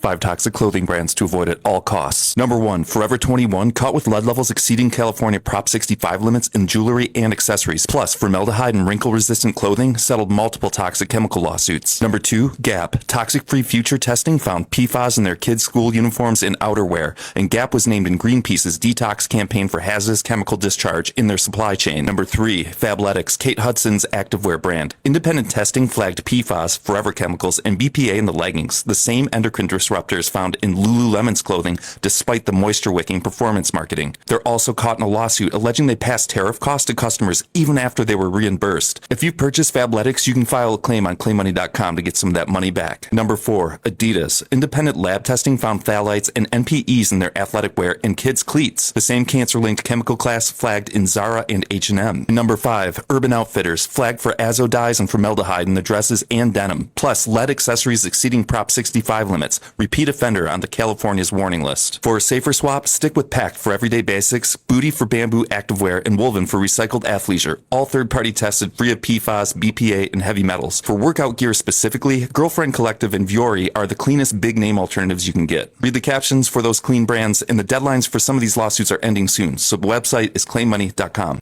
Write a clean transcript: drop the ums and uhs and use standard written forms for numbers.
5 toxic clothing brands to avoid at all costs. Number 1. Forever 21, caught with lead levels exceeding California Prop 65 limits in jewelry and accessories. Plus, formaldehyde and wrinkle-resistant clothing settled multiple toxic chemical lawsuits. Number 2. Gap. Toxic-free future testing found PFAS in their kids' school uniforms and outerwear, and Gap was named in Greenpeace's detox campaign for hazardous chemical discharge in their supply chain. Number 3. Fabletics, Kate Hudson's activewear brand. Independent testing flagged PFAS, forever chemicals, and BPA in the leggings, the same endocrine disruptors found in Lululemon's clothing, despite the moisture-wicking performance marketing. They're also caught in a lawsuit alleging they passed tariff costs to customers even after they were reimbursed. If you've purchased Fabletics, you can file a claim on claimmoney.com to get some of that money back. Number 4. Adidas. Independent lab testing found phthalates and NPEs in their athletic wear and kids' cleats, the same cancer-linked chemical class flagged in Zara and H&M. Number 5. Urban Outfitters. Flagged for azo dyes and formaldehyde in the dresses and denim. Plus, lead accessories exceeding Prop 65 limits. Repeat offender on the California's warning list. For a safer swap, stick with Pact for everyday basics, Booty for bamboo activewear, and Woven for recycled athleisure. All third-party tested, free of PFAS, BPA, and heavy metals. For workout gear specifically, Girlfriend Collective and Vuori are the cleanest big-name alternatives you can get. Read the captions for those clean brands, and the deadlines for some of these lawsuits are ending soon, so the website is claimmoney.com.